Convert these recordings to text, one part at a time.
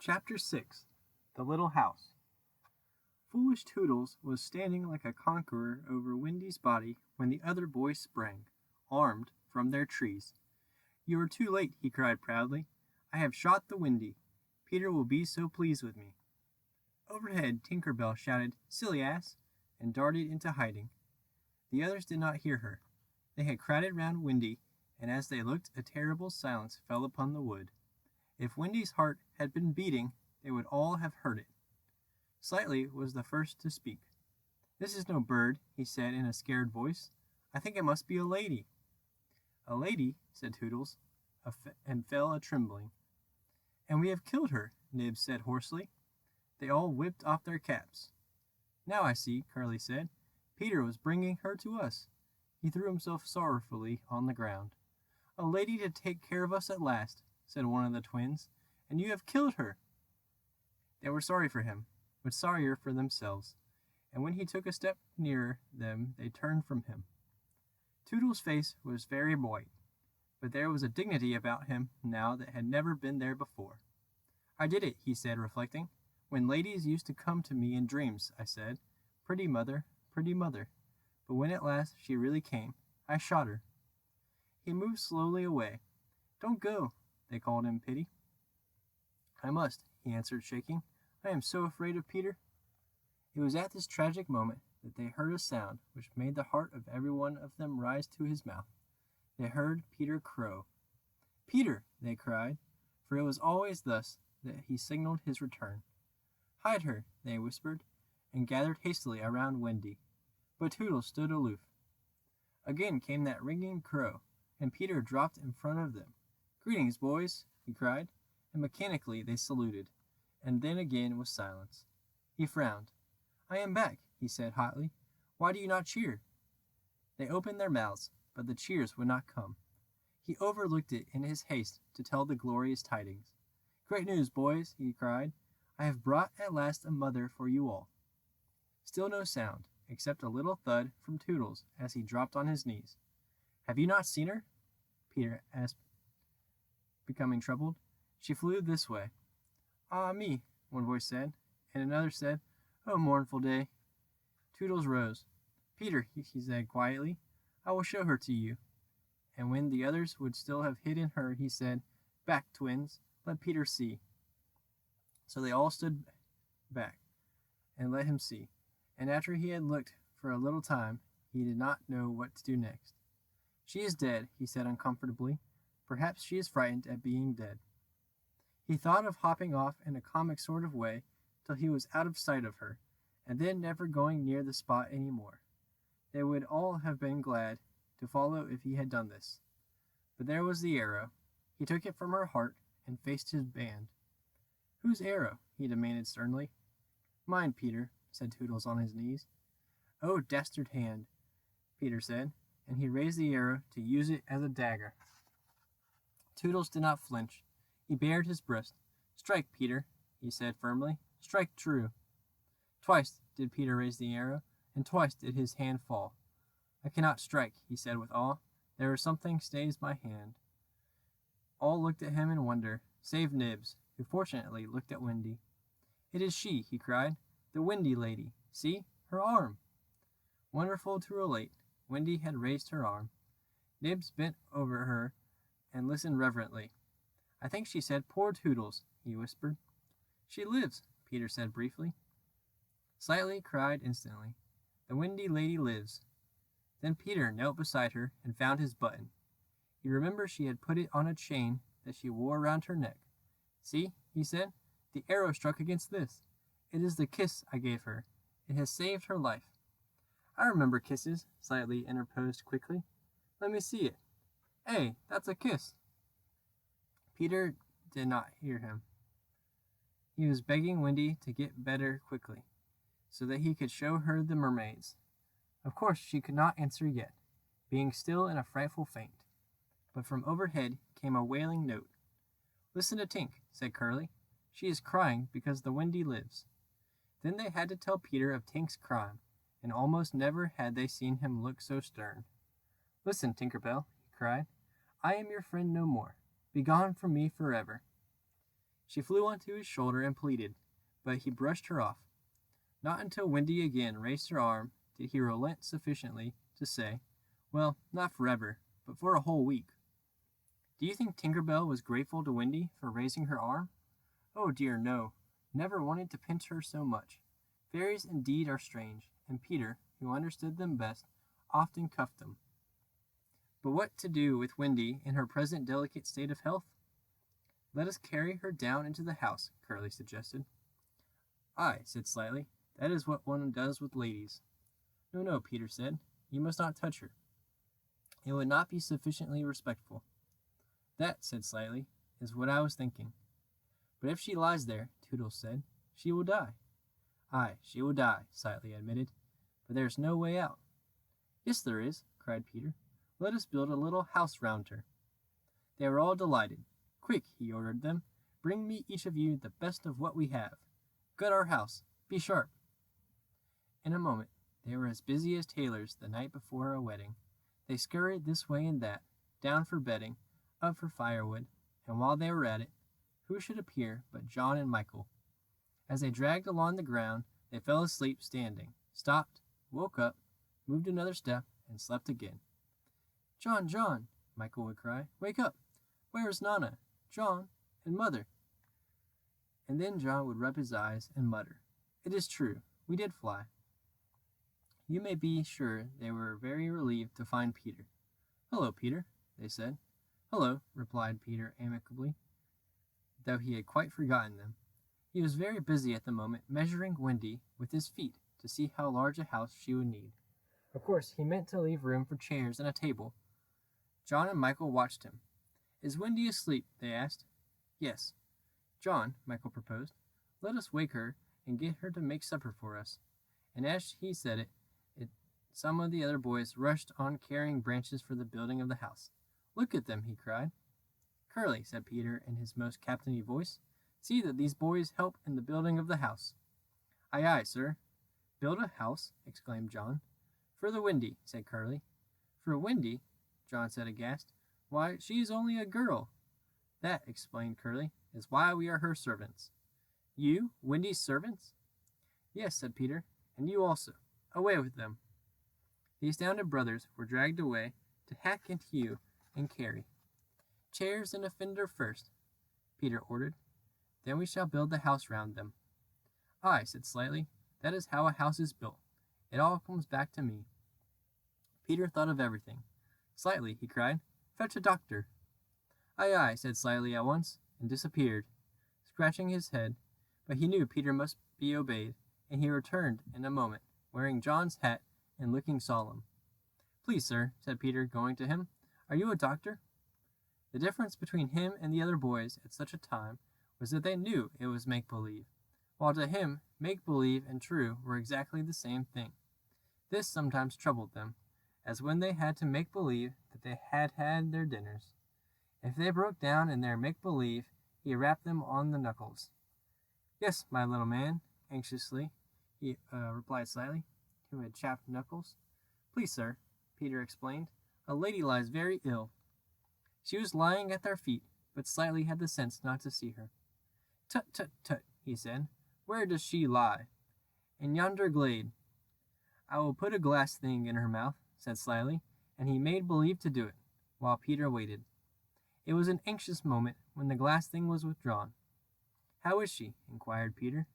Chapter 6 The Little House. Foolish Toodles was standing like a conqueror over Wendy's body when the other boys sprang, armed, from their trees. "You are too late," he cried proudly. "I have shot the Wendy. Peter will be so pleased with me." Overhead, Tinker Bell shouted, "Silly ass!" and darted into hiding. The others did not hear her. They had crowded round Wendy, and as they looked, a terrible silence fell upon the wood. If Wendy's heart had been beating, they would all have heard it. Slightly was the first to speak. "This is no bird," he said in a scared voice. "I think it must be a lady." "A lady," said Toodles, and fell a-trembling. "And we have killed her," Nibs said hoarsely. They all whipped off their caps. "Now I see," Curly said. "Peter was bringing her to us." He threw himself sorrowfully on the ground. "A lady to take care of us at last," said one of the twins, "and you have killed her." They were sorry for him, but sorrier for themselves, and when he took a step nearer them they turned from him. Toodles' face was very white, but there was a dignity about him now that had never been there before. "I did it," he said, reflecting. "When ladies used to come to me in dreams, I said, 'Pretty mother, pretty mother.' But when at last she really came, I shot her." He moved slowly away. "Don't go," they called in pity. "I must," he answered, shaking. "I am so afraid of Peter." It was at this tragic moment that they heard a sound which made the heart of every one of them rise to his mouth. They heard Peter crow. "Peter!" they cried, for it was always thus that he signaled his return. "Hide her," they whispered, and gathered hastily around Wendy. But Toodles stood aloof. Again came that ringing crow, and Peter dropped in front of them. "Greetings, boys," he cried, and mechanically they saluted, and then again was silence. He frowned. "I am back," he said hotly. "Why do you not cheer?" They opened their mouths, but the cheers would not come. He overlooked it in his haste to tell the glorious tidings. "Great news, boys," he cried. "I have brought at last a mother for you all." Still no sound, except a little thud from Toodles as he dropped on his knees. "Have you not seen her?" Peter asked, becoming troubled. "She flew this way." "Ah me," one voice said, and another said, "Oh, mournful day." Toodles rose. "Peter," he said quietly, "I will show her to you." And when the others would still have hidden her, he said, "Back, twins, let Peter see." So they all stood back and let him see, and after he had looked for a little time, he did not know what to do next. "She is dead," he said uncomfortably. "Perhaps she is frightened at being dead." He thought of hopping off in a comic sort of way till he was out of sight of her, and then never going near the spot any more. They would all have been glad to follow if he had done this. But there was the arrow. He took it from her heart and faced his band. "Whose arrow?" he demanded sternly. "Mine, Peter," said Toodles on his knees. "Oh, dastard hand," Peter said, and he raised the arrow to use it as a dagger. Toodles did not flinch. He bared his breast. "Strike, Peter," he said firmly. "Strike true." Twice did Peter raise the arrow, and twice did his hand fall. "I cannot strike," he said with awe. "There is something stays my hand." All looked at him in wonder, save Nibs, who fortunately looked at Wendy. "It is she," he cried. "The Wendy lady. See, her arm!" Wonderful to relate, Wendy had raised her arm. Nibs bent over her and listened reverently. "I think she said 'Poor Toodles,'" he whispered. "She lives," Peter said briefly. Slightly cried instantly. "The Wendy lady lives." Then Peter knelt beside her and found his button. He remembered she had put it on a chain that she wore round her neck. "See," he said, "the arrow struck against this. It is the kiss I gave her. It has saved her life." "I remember kisses," Slightly interposed quickly. "Let me see it. Hey, that's a kiss." Peter did not hear him. He was begging Wendy to get better quickly, so that he could show her the mermaids. Of course she could not answer yet, being still in a frightful faint. But from overhead came a wailing note. "Listen to Tink," said Curly. "She is crying because the Wendy lives." Then they had to tell Peter of Tink's crime, and almost never had they seen him look so stern. "Listen, Tinker Bell," he cried. "I am your friend no more. Begone from me forever." She flew onto his shoulder and pleaded, but he brushed her off. Not until Wendy again raised her arm did he relent sufficiently to say, "Well, not forever, but for a whole week." Do you think Tinker Bell was grateful to Wendy for raising her arm? Oh dear, no. Never wanted to pinch her so much. Fairies indeed are strange, and Peter, who understood them best, often cuffed them. But what to do with Wendy in her present delicate state of health? Let us carry her down into the house, Curly suggested. I said slightly. That is what one does with ladies. No, no, Peter said. You must not touch her. It would not be sufficiently respectful. That, said Slightly, is what I was thinking. But if she lies there, Toodles said, she will die. Aye, she will die, Slightly admitted, but there is no way out. Yes, there is, cried Peter. Let us build a little house round her. They were all delighted. Quick, he ordered them, bring me each of you the best of what we have. Gut our house. Be sharp. In a moment, they were as busy as tailors the night before a wedding. They scurried this way and that, down for bedding, up for firewood, and while they were at it, who should appear but John and Michael? As they dragged along the ground, they fell asleep standing, stopped, woke up, moved another step, and slept again. John, John, Michael would cry, wake up! Where is Nana, John, and Mother? And then John would rub his eyes and mutter, It is true, we did fly. You may be sure they were very relieved to find Peter. Hello, Peter, they said. Hello, replied Peter amicably, though he had quite forgotten them. He was very busy at the moment measuring Wendy with his feet to see how large a house she would need. Of course, he meant to leave room for chairs and a table. John and Michael watched him. Is Wendy asleep? They asked. Yes. John, Michael proposed, let us wake her and get her to make supper for us. And as he said it, some of the other boys rushed on carrying branches for the building of the house. Look at them, he cried. Curly, said Peter in his most captainy voice, see that these boys help in the building of the house. Aye, aye, sir. Build a house? Exclaimed John. For the Wendy, said Curly. For Wendy? John said aghast. Why, she is only a girl. That, explained Curly, is why we are her servants. You, Wendy's servants? Yes, said Peter, and you also. Away with them. The astounded brothers were dragged away to hack and hew and carry. Chairs and a fender first, Peter ordered. Then we shall build the house round them. Aye, said Slightly, that is how a house is built. It all comes back to me. Peter thought of everything. Slightly, he cried, fetch a doctor. Aye, aye, said Slightly at once, and disappeared, scratching his head, but he knew Peter must be obeyed, and he returned in a moment, wearing John's hat and looking solemn. Please, sir, said Peter, going to him, are you a doctor? The difference between him and the other boys at such a time was that they knew it was make-believe, while to him make-believe and true were exactly the same thing. This sometimes troubled them, as when they had to make believe that they had had their dinners. If they broke down in their make-believe, he rapped them on the knuckles. Yes, my little man, anxiously, he replied Slightly, who had chapped knuckles. Please, sir, Peter explained, a lady lies very ill. She was lying at their feet, but Slightly had the sense not to see her. Tut, tut, tut, he said. Where does she lie? In yonder glade. I will put a glass thing in her mouth, said Slightly, and he made believe to do it, while Peter waited. It was an anxious moment when the glass thing was withdrawn. How is she? Inquired Peter.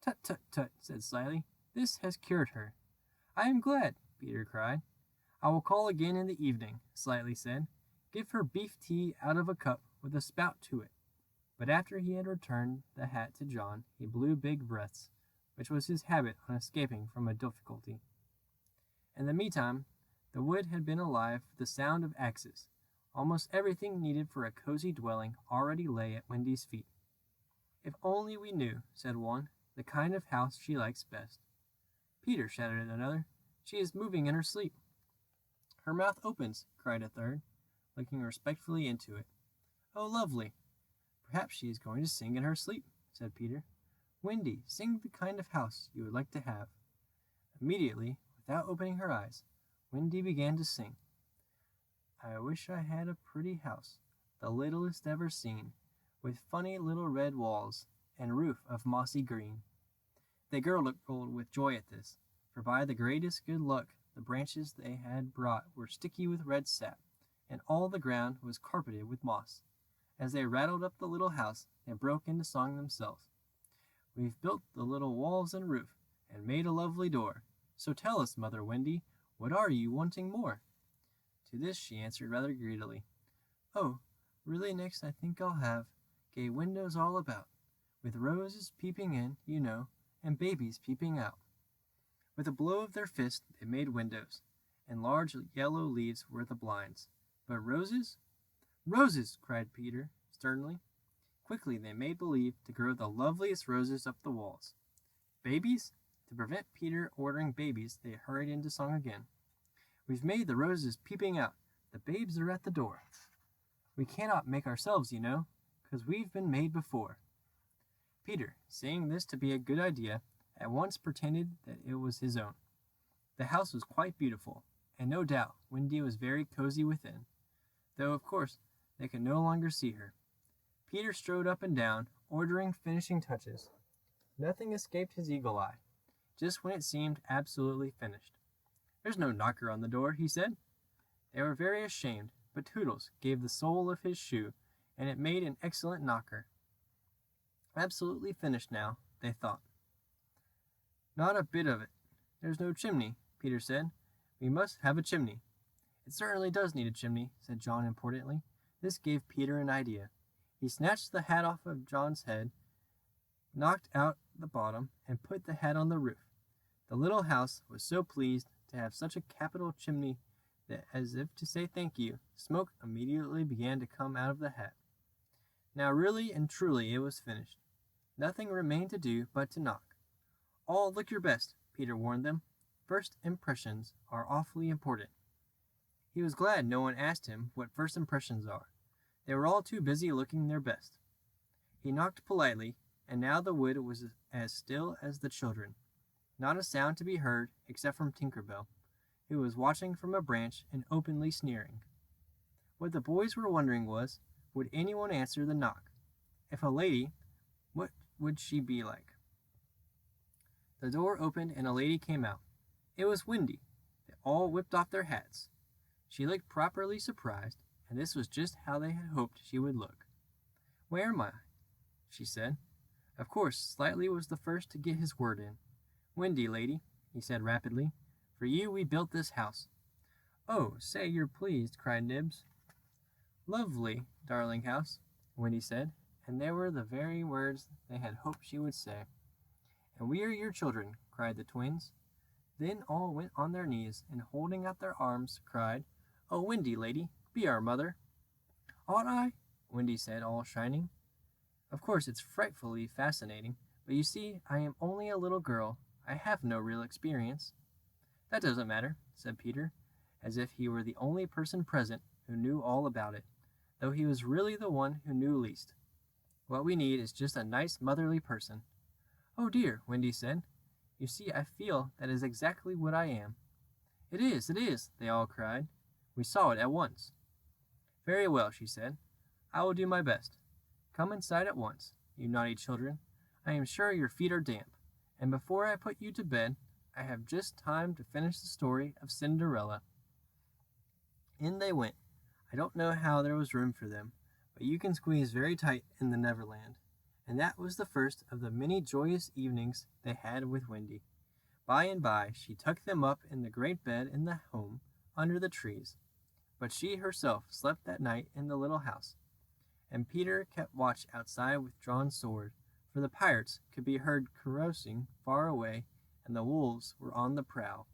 Tut, tut, tut, said Slightly. This has cured her. I am glad, Peter cried. I will call again in the evening, Slightly said. Give her beef tea out of a cup with a spout to it. But after he had returned the hat to John, he blew big breaths, which was his habit on escaping from a difficulty. In the meantime, the wood had been alive with the sound of axes. Almost everything needed for a cozy dwelling already lay at Wendy's feet. If only we knew, said one, the kind of house she likes best. Peter, shouted another, she is moving in her sleep. Her mouth opens, cried a third, looking respectfully into it. Oh, lovely! Perhaps she is going to sing in her sleep, said Peter. Wendy, sing the kind of house you would like to have. Immediately, without opening her eyes, Wendy began to sing. I wish I had a pretty house, the littlest ever seen, with funny little red walls and roof of mossy green. They gurgled with joy at this, for by the greatest good luck the branches they had brought were sticky with red sap, and all the ground was carpeted with moss. As they rattled up the little house, they broke into song themselves. We've built the little walls and roof, and made a lovely door. So tell us, Mother Wendy, what are you wanting more? To this she answered rather greedily, Oh, really next I think I'll have gay windows all about, with roses peeping in, you know, and babies peeping out. With a blow of their fist they made windows, and large yellow leaves were the blinds. But roses? Roses! Cried Peter sternly. Quickly they made believe to grow the loveliest roses up the walls. Babies? To prevent Peter ordering babies, they hurried into song again. We've made the roses peeping out. The babes are at the door. We cannot make ourselves, you know, 'cause we've been made before. Peter, seeing this to be a good idea, at once pretended that it was his own. The house was quite beautiful, and no doubt Wendy was very cozy within, though of course they could no longer see her. Peter strode up and down, ordering finishing touches. Nothing escaped his eagle eye, just when it seemed absolutely finished. There's no knocker on the door, he said. They were very ashamed, but Toodles gave the sole of his shoe, and it made an excellent knocker. Absolutely finished now, they thought. Not a bit of it. There's no chimney, Peter said. We must have a chimney. It certainly does need a chimney, said John importantly. This gave Peter an idea. He snatched the hat off of John's head, knocked out the bottom, and put the hat on the roof. The little house was so pleased to have such a capital chimney that, as if to say thank you, smoke immediately began to come out of the hat. Now really and truly it was finished. Nothing remained to do but to knock. All look your best, Peter warned them. First impressions are awfully important. He was glad no one asked him what first impressions are. They were all too busy looking their best. He knocked politely, and now the wood was as still as the children. Not a sound to be heard except from Tinker Bell, who was watching from a branch and openly sneering. What the boys were wondering was, would anyone answer the knock? If a lady, what would she be like? The door opened and a lady came out. It was Wendy. They all whipped off their hats. She looked properly surprised, and this was just how they had hoped she would look. Where am I? She said. Of course, Slightly was the first to get his word in. Wendy, lady, he said rapidly, for you we built this house. Oh, say you're pleased, cried Nibs. Lovely, darling house, Wendy said, and they were the very words they had hoped she would say. And we are your children, cried the twins. Then all went on their knees, and holding out their arms, cried, Oh, Wendy, lady, be our mother. Ought I? Wendy said, all shining. Of course, it's frightfully fascinating, but you see, I am only a little girl. I have no real experience. That doesn't matter, said Peter, as if he were the only person present who knew all about it, though he was really the one who knew least. What we need is just a nice motherly person. Oh dear, Wendy said. You see, I feel that is exactly what I am. It is, they all cried. We saw it at once. Very well, she said. I will do my best. Come inside at once, you naughty children. I am sure your feet are damp, and before I put you to bed, I have just time to finish the story of Cinderella. In they went. I don't know how there was room for them, but you can squeeze very tight in the Neverland. And that was the first of the many joyous evenings they had with Wendy. By and by she tucked them up in the great bed in the home under the trees, but she herself slept that night in the little house, and Peter kept watch outside with drawn sword, for the pirates could be heard carousing far away, and the wolves were on the prowl.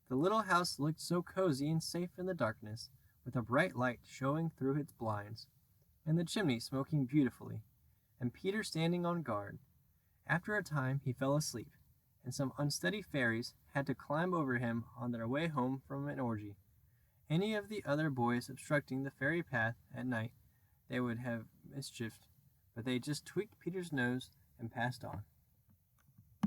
The little house looked so cozy and safe in the darkness, with a bright light showing through its blinds, and the chimney smoking beautifully, and Peter standing on guard. After a time he fell asleep, and some unsteady fairies had to climb over him on their way home from an orgy. Any of the other boys obstructing the fairy path at night they would have mischieved, but they just tweaked Peter's nose and passed on.